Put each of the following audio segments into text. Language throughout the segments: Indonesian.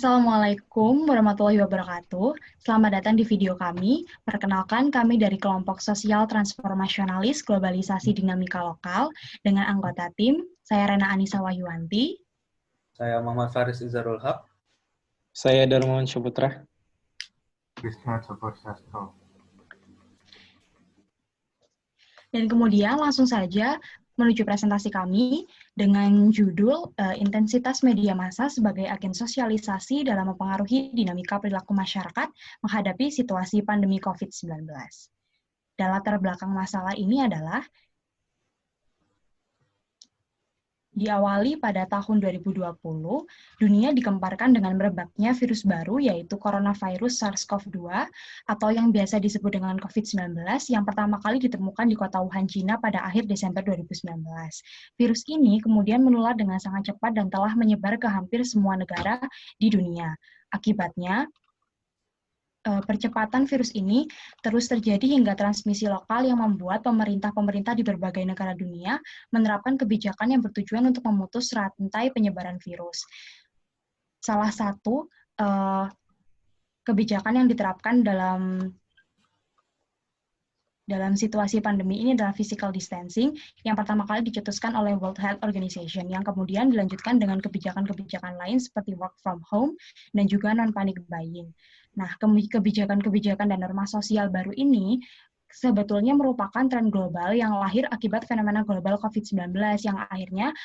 Assalamualaikum warahmatullahi wabarakatuh. Selamat datang di video kami. Perkenalkan, kami dari kelompok sosial transformasionalis globalisasi dinamika lokal dengan anggota tim, saya Rena Anissa Wahyuwanti. Saya Muhammad Faris Izarul Haq. Saya Darmawan Syahputra. Krisna Joko Sastro. Dan kemudian langsung saja menuju presentasi kami dengan judul Intensitas Media Massa sebagai Agen Sosialisasi dalam Mempengaruhi Dinamika Perilaku Masyarakat Menghadapi Situasi Pandemi COVID-19. Dan latar belakang masalah ini adalah diawali pada tahun 2020, dunia dikemparkan dengan merebaknya virus baru yaitu coronavirus SARS-CoV-2 atau yang biasa disebut dengan COVID-19 yang pertama kali ditemukan di kota Wuhan, Cina pada akhir Desember 2019. Virus ini kemudian menular dengan sangat cepat dan telah menyebar ke hampir semua negara di dunia. Akibatnya, percepatan virus ini terus terjadi hingga transmisi lokal yang membuat pemerintah-pemerintah di berbagai negara dunia menerapkan kebijakan yang bertujuan untuk memutus rantai penyebaran virus. Salah satu kebijakan yang diterapkan dalam situasi pandemi ini adalah physical distancing yang pertama kali dicetuskan oleh World Health Organization yang kemudian dilanjutkan dengan kebijakan-kebijakan lain seperti work from home dan juga non-panic buying. Nah, kebijakan-kebijakan dan norma sosial baru ini sebetulnya merupakan tren global yang lahir akibat fenomena global COVID-19 yang akhirnya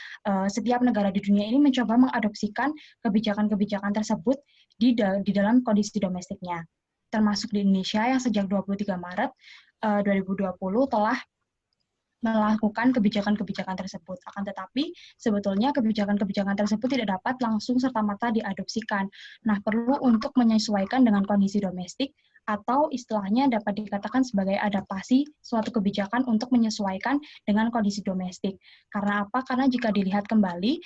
setiap negara di dunia ini mencoba mengadopsikan kebijakan-kebijakan tersebut di dalam kondisi domestiknya. Termasuk di Indonesia yang sejak 23 Maret 2020 telah melakukan kebijakan-kebijakan tersebut. Akan tetapi, sebetulnya kebijakan-kebijakan tersebut tidak dapat langsung serta-merta diadopsikan. Nah, perlu untuk menyesuaikan dengan kondisi domestik, atau istilahnya dapat dikatakan sebagai adaptasi suatu kebijakan untuk menyesuaikan dengan kondisi domestik. Karena apa? Karena jika dilihat kembali,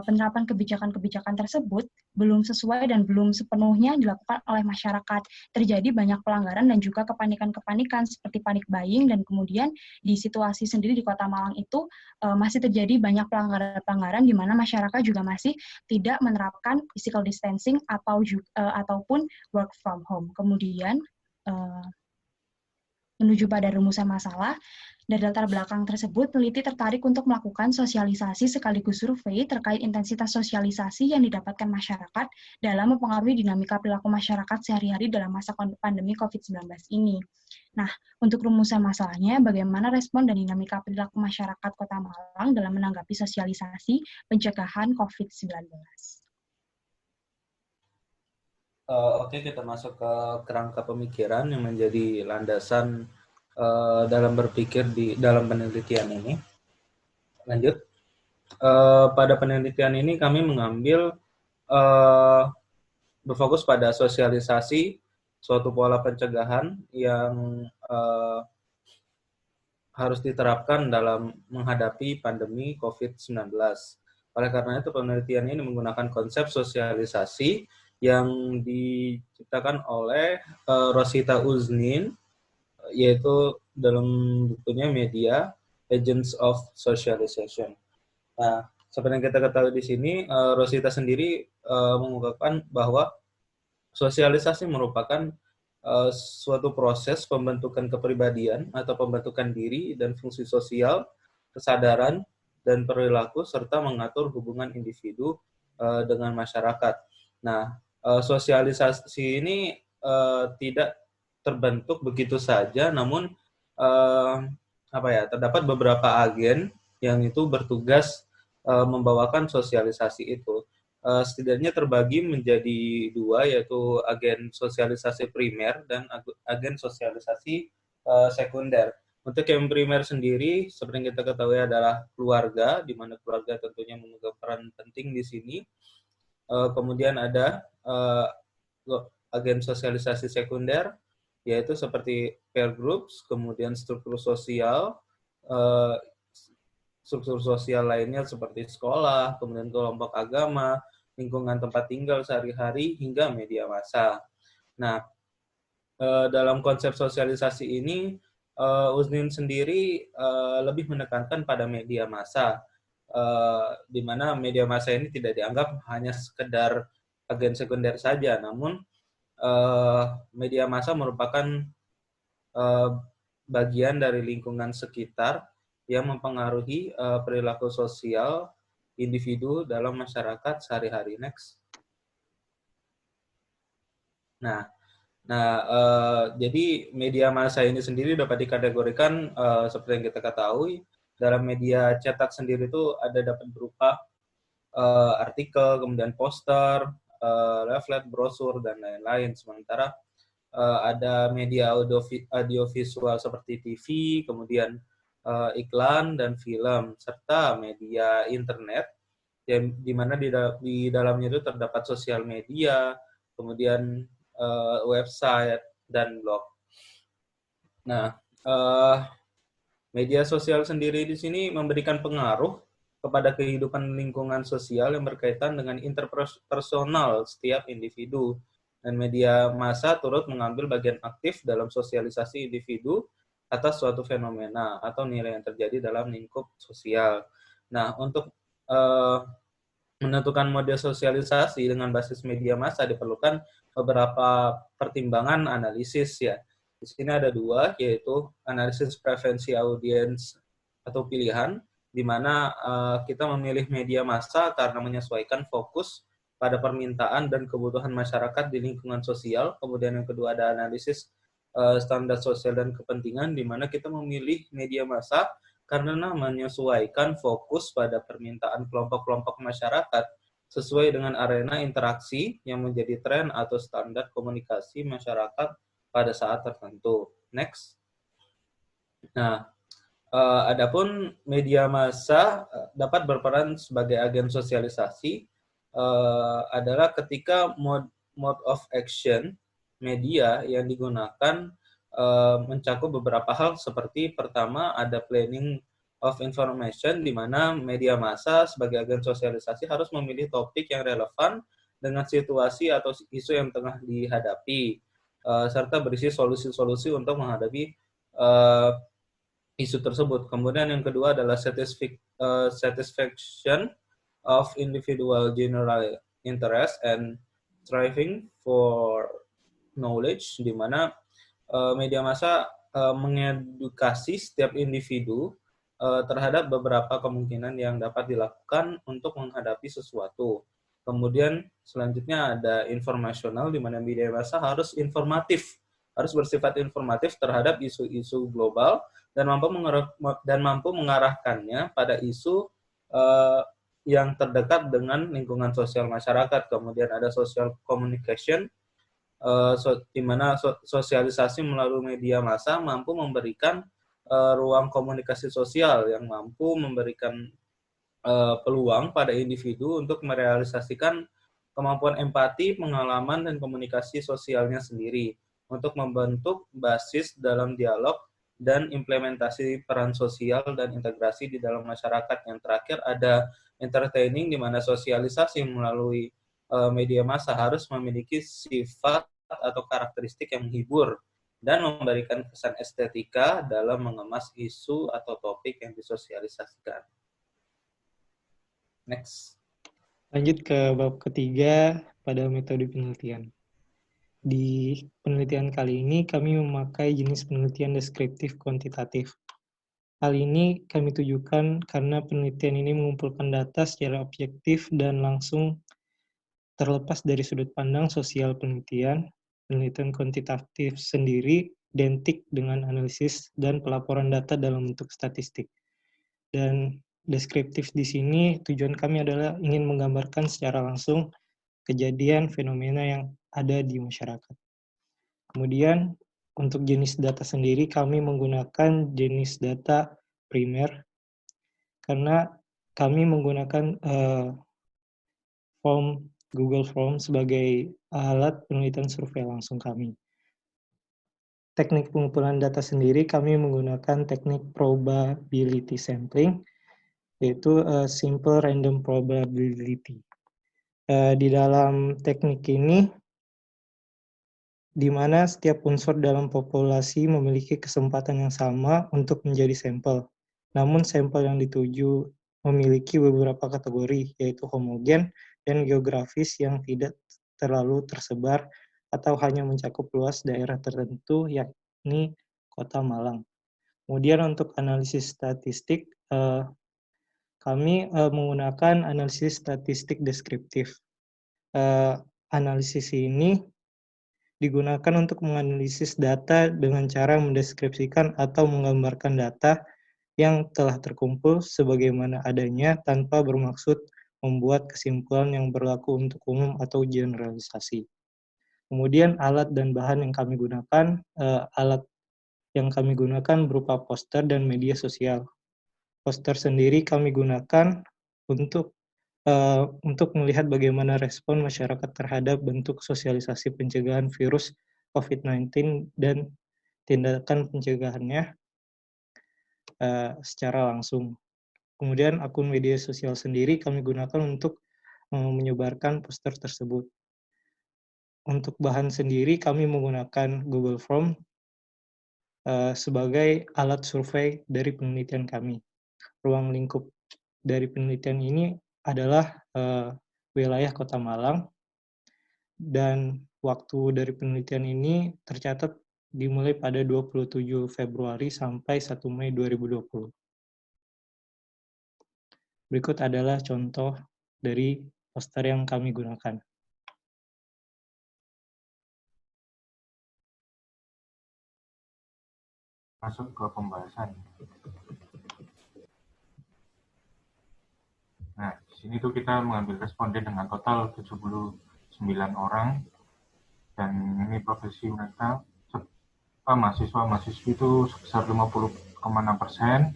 penerapan kebijakan-kebijakan tersebut belum sesuai dan belum sepenuhnya dilakukan oleh masyarakat. Terjadi banyak pelanggaran dan juga kepanikan-kepanikan seperti panic buying, dan kemudian di situasi sendiri di Kota Malang itu masih terjadi banyak pelanggaran di mana masyarakat juga masih tidak menerapkan physical distancing ataupun work from home. Kemudian menuju pada rumusan masalah, dari latar belakang tersebut, peneliti tertarik untuk melakukan sosialisasi sekaligus survei terkait intensitas sosialisasi yang didapatkan masyarakat dalam mempengaruhi dinamika perilaku masyarakat sehari-hari dalam masa pandemi COVID-19 ini. Nah, untuk rumusan masalahnya, bagaimana respon dan dinamika perilaku masyarakat Kota Malang dalam menanggapi sosialisasi pencegahan COVID-19? Oke, kita masuk ke kerangka pemikiran yang menjadi landasan dalam berpikir dalam penelitian ini. Lanjut. Pada penelitian ini kami mengambil berfokus pada sosialisasi suatu pola pencegahan yang harus diterapkan dalam menghadapi pandemi COVID-19. Oleh karena itu, penelitian ini menggunakan konsep sosialisasi yang diciptakan oleh Rosita Uznin, yaitu dalam bukunya Media Agents of Socialization. Nah, seperti yang kita ketahui di sini, Rosita sendiri mengungkapkan bahwa sosialisasi merupakan suatu proses pembentukan kepribadian atau pembentukan diri dan fungsi sosial, kesadaran, dan perilaku, serta mengatur hubungan individu dengan masyarakat. Nah, sosialisasi ini tidak terbentuk begitu saja, namun terdapat beberapa agen yang itu bertugas membawakan sosialisasi itu. Setidaknya terbagi menjadi dua, yaitu agen sosialisasi primer dan agen sosialisasi sekunder. Untuk yang primer sendiri, seperti yang kita ketahui adalah keluarga, di mana keluarga tentunya memegang peran penting di sini. Kemudian ada agen sosialisasi sekunder, yaitu seperti peer groups, kemudian struktur sosial lainnya seperti sekolah, kemudian kelompok agama, lingkungan tempat tinggal sehari-hari, hingga media massa. Nah, dalam konsep sosialisasi ini, Uznin sendiri lebih menekankan pada media massa, di mana media massa ini tidak dianggap hanya sekedar agen sekunder saja, namun media massa merupakan bagian dari lingkungan sekitar yang mempengaruhi perilaku sosial individu dalam masyarakat sehari-hari. Next. Jadi media massa ini sendiri dapat dikategorikan seperti yang kita ketahui, dalam media cetak sendiri itu dapat berupa artikel, kemudian poster, leaflet, brosur, dan lain-lain. Sementara ada media audiovisual seperti TV, kemudian iklan dan film, serta media internet, di mana di dalamnya itu terdapat sosial media, kemudian website, dan blog. Nah, media sosial sendiri di sini memberikan pengaruh kepada kehidupan lingkungan sosial yang berkaitan dengan interpersonal setiap individu. Dan media massa turut mengambil bagian aktif dalam sosialisasi individu atas suatu fenomena atau nilai yang terjadi dalam lingkup sosial. Nah, untuk menentukan model sosialisasi dengan basis media massa diperlukan beberapa pertimbangan analisis ya. Di sini ada dua, yaitu analisis preferensi audiens atau pilihan, di mana kita memilih media massa karena menyesuaikan fokus pada permintaan dan kebutuhan masyarakat di lingkungan sosial. Kemudian yang kedua ada analisis standar sosial dan kepentingan, di mana kita memilih media massa karena menyesuaikan fokus pada permintaan kelompok-kelompok masyarakat sesuai dengan arena interaksi yang menjadi tren atau standar komunikasi masyarakat pada saat tertentu. Next. Nah, adapun media massa dapat berperan sebagai agen sosialisasi adalah ketika mode of action media yang digunakan mencakup beberapa hal, seperti pertama ada planning of information, di mana media massa sebagai agen sosialisasi harus memilih topik yang relevan dengan situasi atau isu yang tengah dihadapi, serta berisi solusi-solusi untuk menghadapi isu tersebut. Kemudian yang kedua adalah satisfaction of individual general interest and striving for knowledge, di mana media massa mengedukasi setiap individu terhadap beberapa kemungkinan yang dapat dilakukan untuk menghadapi sesuatu. Kemudian selanjutnya ada informasional, di mana media massa harus bersifat informatif terhadap isu-isu global dan mampu mengarahkannya pada isu yang terdekat dengan lingkungan sosial masyarakat. Kemudian ada social communication, di mana sosialisasi melalui media massa mampu memberikan ruang komunikasi sosial yang mampu memberikan peluang pada individu untuk merealisasikan kemampuan empati, pengalaman, dan komunikasi sosialnya sendiri untuk membentuk basis dalam dialog dan implementasi peran sosial dan integrasi di dalam masyarakat. Yang terakhir ada entertaining, di mana sosialisasi melalui media massa harus memiliki sifat atau karakteristik yang menghibur dan memberikan kesan estetika dalam mengemas isu atau topik yang disosialisasikan. Next. Lanjut ke bab ketiga pada metode penelitian. Di penelitian kali ini kami memakai jenis penelitian deskriptif kuantitatif. Hal ini kami tujukan karena penelitian ini mengumpulkan data secara objektif dan langsung terlepas dari sudut pandang sosial penelitian. Penelitian kuantitatif sendiri identik dengan analisis dan pelaporan data dalam bentuk statistik. Dan deskriptif di sini tujuan kami adalah ingin menggambarkan secara langsung kejadian fenomena yang ada di masyarakat. Kemudian untuk jenis data sendiri kami menggunakan jenis data primer karena kami menggunakan Google Form sebagai alat penelitian survei langsung kami. Teknik pengumpulan data sendiri kami menggunakan teknik probability sampling, yaitu simple random probability. Di dalam teknik ini, di mana setiap unsur dalam populasi memiliki kesempatan yang sama untuk menjadi sampel. Namun sampel yang dituju memiliki beberapa kategori, yaitu homogen, dan geografis yang tidak terlalu tersebar atau hanya mencakup luas daerah tertentu, yakni Kota Malang. Kemudian untuk analisis statistik, kami menggunakan analisis statistik deskriptif. Analisis ini digunakan untuk menganalisis data dengan cara mendeskripsikan atau menggambarkan data yang telah terkumpul sebagaimana adanya tanpa bermaksud membuat kesimpulan yang berlaku untuk umum atau generalisasi. Kemudian alat dan bahan yang kami gunakan, berupa poster dan media sosial. Poster sendiri kami gunakan untuk melihat bagaimana respon masyarakat terhadap bentuk sosialisasi pencegahan virus COVID-19 dan tindakan pencegahannya secara langsung. Kemudian akun media sosial sendiri kami gunakan untuk menyebarkan poster tersebut. Untuk bahan sendiri kami menggunakan Google Form sebagai alat survei dari penelitian kami. Ruang lingkup dari penelitian ini adalah wilayah Kota Malang, dan waktu dari penelitian ini tercatat dimulai pada 27 Februari sampai 1 Mei 2020. Berikut adalah contoh dari poster yang kami gunakan. Masuk ke pembahasan. Nah, di sini tuh kita mengambil responden dengan total 79 orang, dan ini profesi mereka mahasiswa-mahasiswi itu sebesar 50,6%,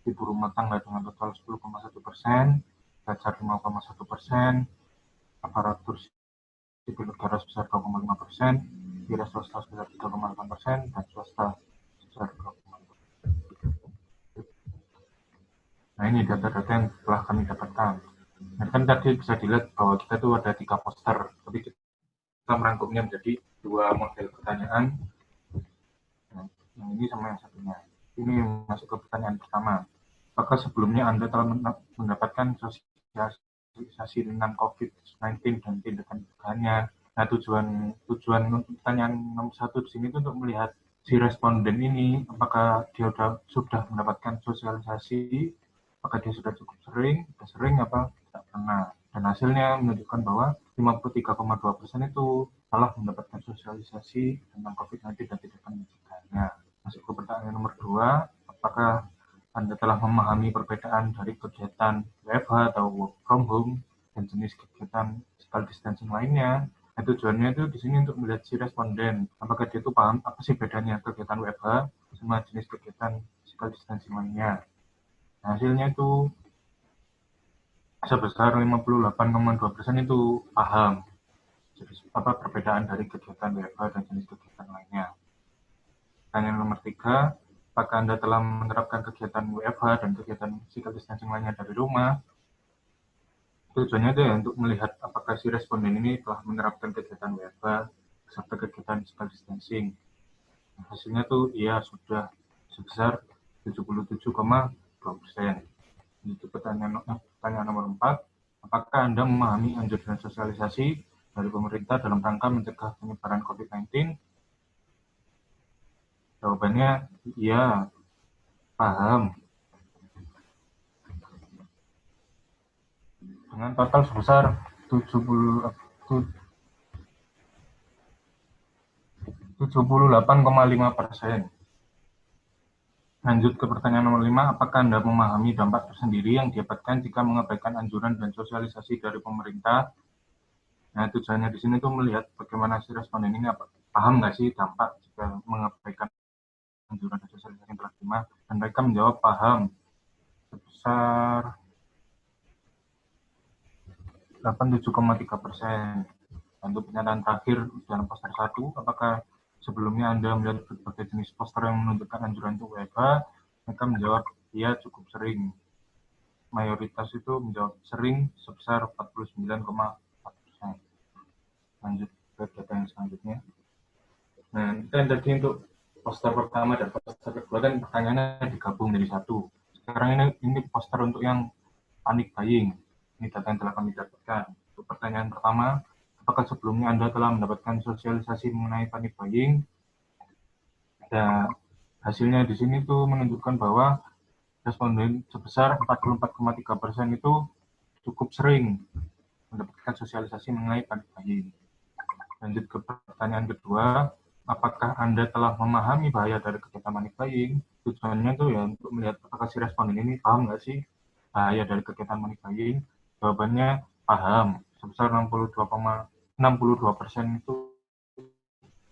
ibu rumah tangga dengan total 10,1%, pelajar 5,1%, aparatur sipil negara sebesar 2,5%, wira swasta sebesar 3,8%, dan swasta sebesar 2,5%. Nah, ini data-data yang telah kami dapatkan. Nah, kan tadi bisa dilihat bahwa kita tuh ada 3 poster, tapi kita merangkumnya menjadi 2 model pertanyaan. Nah, yang ini sama yang satunya. Ini masuk ke pertanyaan pertama. Apakah sebelumnya Anda telah mendapatkan sosialisasi tentang COVID-19 dan tindakan pencegahannya? Nah, tujuan pertanyaan nomor 1 di sini itu untuk melihat si responden ini, apakah dia sudah mendapatkan sosialisasi, apakah dia sudah cukup sering, apa tidak pernah. Dan hasilnya menunjukkan bahwa 53,2% itu telah mendapatkan sosialisasi tentang COVID-19 dan tindakan pencegahannya. Masuk ke pertanyaan nomor 2, apakah Anda telah memahami perbedaan dari kegiatan WFH atau work from home dan jenis kegiatan physical distancing lainnya? Nah, tujuannya itu di sini untuk melihat si responden, apakah dia itu paham apa sih bedanya kegiatan WFH sama jenis kegiatan physical distancing lainnya. Nah, hasilnya itu sebesar 58,2% itu paham apa perbedaan dari kegiatan WFH dan jenis kegiatan lainnya. Pertanyaan nomor 3, apakah Anda telah menerapkan kegiatan WFH dan kegiatan physical distancing lainnya dari rumah? Tujuannya itu ya untuk melihat apakah si responden ini telah menerapkan kegiatan WFH serta kegiatan physical distancing. Nah, hasilnya tuh iya sudah sebesar 77,2%. Itu pertanyaan nomor 4, apakah Anda memahami anjuran sosialisasi dari pemerintah dalam rangka mencegah penyebaran COVID-19? Jawabannya iya, paham. Dengan total sebesar 78,5%. Lanjut ke pertanyaan nomor 5, apakah Anda memahami dampak tersendiri yang didapatkan jika mengabaikan anjuran dan sosialisasi dari pemerintah? Nah, tujuannya di sini tuh melihat bagaimana si responden ini paham nggak sih dampak jika mengabaikan anjuran dan sosialisasi yang telah diterima, dan mereka menjawab paham sebesar 87,3%. Untuk pernyataan terakhir dalam poster 1, apakah sebelumnya Anda melihat berbagai jenis poster yang menunjukkan anjuran untuk WFH? Mereka menjawab iya, cukup sering. Mayoritas itu menjawab sering sebesar 49,4%. Lanjut ke data yang selanjutnya. Nah, kita tadi untuk poster pertama dan poster kedua kan pertanyaannya digabung jadi satu. Sekarang ini poster untuk yang panic buying. Ini data yang telah kami dapatkan. pertanyaan pertama, apakah sebelumnya Anda telah mendapatkan sosialisasi mengenai panic buying? Nah, hasilnya di sini tuh menunjukkan bahwa responden sebesar 44,3% itu cukup sering mendapatkan sosialisasi mengenai panic buying. Lanjut ke pertanyaan kedua, apakah Anda telah memahami bahaya dari kegiatan panic buying? Tujuannya tuh ya untuk melihat apakah si responden ini paham nggak sih bahaya dari kegiatan panic buying. Jawabannya paham, sebesar 62% itu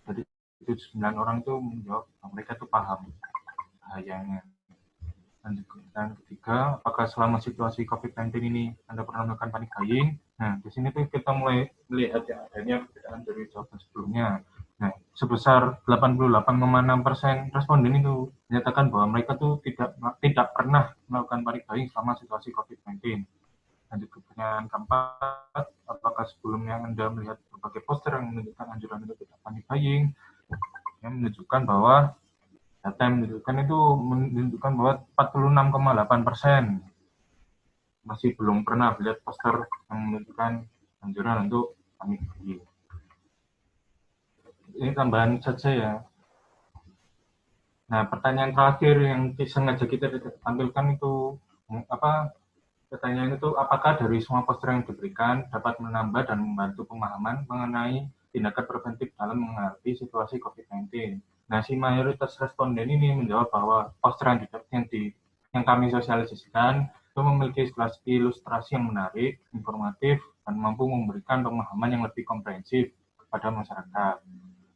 dari 9 orang itu menjawab bahwa mereka tuh paham bahayanya. Lanjut ke pertanyaan ketiga, apakah selama situasi COVID-19 ini Anda pernah melakukan panic buying? Nah, di sini tuh kita mulai melihat yang adanya perbedaan dari jawaban sebelumnya. Nah, sebesar 88,6% responden itu menyatakan bahwa mereka tuh tidak pernah melakukan panic buying selama situasi COVID-19. Lanjut ke pertanyaan keempat, apakah sebelumnya Anda melihat berbagai poster yang menunjukkan anjuran untuk tidak panic buying? Yang menunjukkan bahwa data yang menunjukkan bahwa 46,8% masih belum pernah melihat poster yang menunjukkan anjuran untuk panic buying. Ini tambahan saja ya. Nah, pertanyaan terakhir yang sengaja kita tampilkan itu pertanyaan itu, apakah dari semua poster yang diberikan dapat menambah dan membantu pemahaman mengenai tindakan preventif dalam menghadapi situasi COVID-19? Nah, si mayoritas responden ini menjawab bahwa poster yang kami sosialisasikan itu memiliki ilustrasi yang menarik, informatif, dan mampu memberikan pemahaman yang lebih komprehensif kepada masyarakat.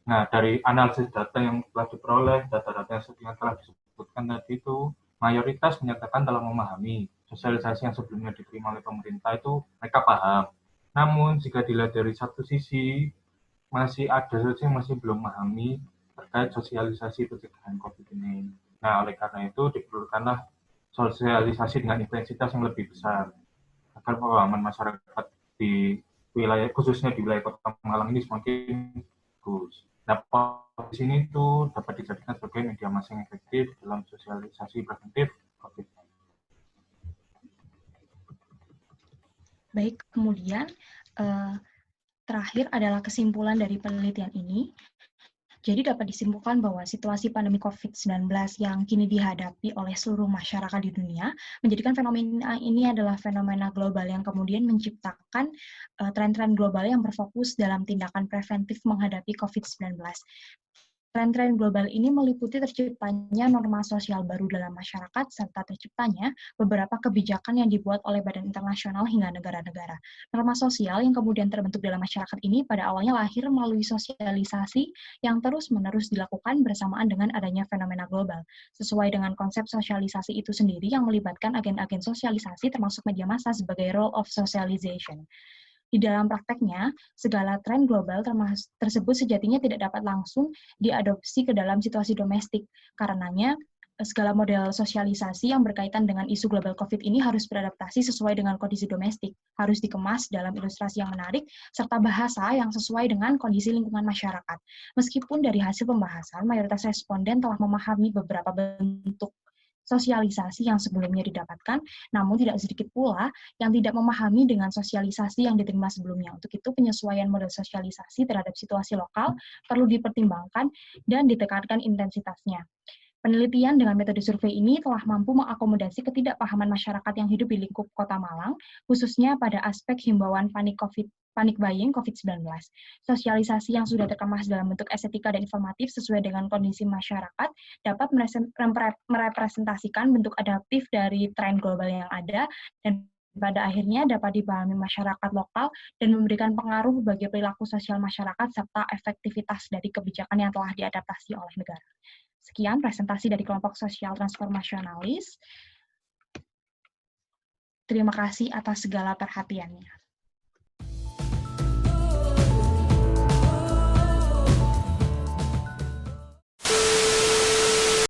Nah, dari analisis data yang telah diperoleh, data-data yang telah disebutkan tadi itu, mayoritas menyatakan telah memahami sosialisasi yang sebelumnya diterima oleh pemerintah itu mereka paham. Namun, jika dilihat dari satu sisi, masih ada saja yang masih belum memahami terkait sosialisasi pencegahan COVID ini. Nah, oleh karena itu diperlukanlah sosialisasi dengan intensitas yang lebih besar agar pemahaman masyarakat di wilayah, khususnya di wilayah Kota Malang ini semakin bagus. Nah, di sini itu dapat dijadikan sebagai media massa yang efektif dalam sosialisasi preventif COVID-19. Baik, kemudian terakhir adalah kesimpulan dari penelitian ini. Jadi dapat disimpulkan bahwa situasi pandemi COVID-19 yang kini dihadapi oleh seluruh masyarakat di dunia menjadikan fenomena ini adalah fenomena global yang kemudian menciptakan tren-tren global yang berfokus dalam tindakan preventif menghadapi COVID-19. Tren-tren global ini meliputi terciptanya norma sosial baru dalam masyarakat serta terciptanya beberapa kebijakan yang dibuat oleh badan internasional hingga negara-negara. Norma sosial yang kemudian terbentuk dalam masyarakat ini pada awalnya lahir melalui sosialisasi yang terus-menerus dilakukan bersamaan dengan adanya fenomena global. Sesuai dengan konsep sosialisasi itu sendiri yang melibatkan agen-agen sosialisasi termasuk media massa sebagai role of socialization. Di dalam prakteknya, segala tren global tersebut sejatinya tidak dapat langsung diadopsi ke dalam situasi domestik. Karenanya, segala model sosialisasi yang berkaitan dengan isu global COVID ini harus beradaptasi sesuai dengan kondisi domestik, harus dikemas dalam ilustrasi yang menarik, serta bahasa yang sesuai dengan kondisi lingkungan masyarakat. Meskipun dari hasil pembahasan, mayoritas responden telah memahami beberapa bentuk sosialisasi yang sebelumnya didapatkan, namun tidak sedikit pula yang tidak memahami dengan sosialisasi yang diterima sebelumnya. Untuk itu, penyesuaian model sosialisasi terhadap situasi lokal perlu dipertimbangkan dan ditekankan intensitasnya. Penelitian dengan metode survei ini telah mampu mengakomodasi ketidakpahaman masyarakat yang hidup di lingkup Kota Malang, khususnya pada aspek himbauan panic buying COVID-19. Sosialisasi yang sudah terkemas dalam bentuk estetika dan informatif sesuai dengan kondisi masyarakat dapat merepresentasikan bentuk adaptif dari tren global yang ada dan pada akhirnya dapat dipahami masyarakat lokal dan memberikan pengaruh bagi perilaku sosial masyarakat serta efektivitas dari kebijakan yang telah diadaptasi oleh negara. Sekian presentasi dari kelompok sosial transformasionalis. Terima kasih atas segala perhatiannya.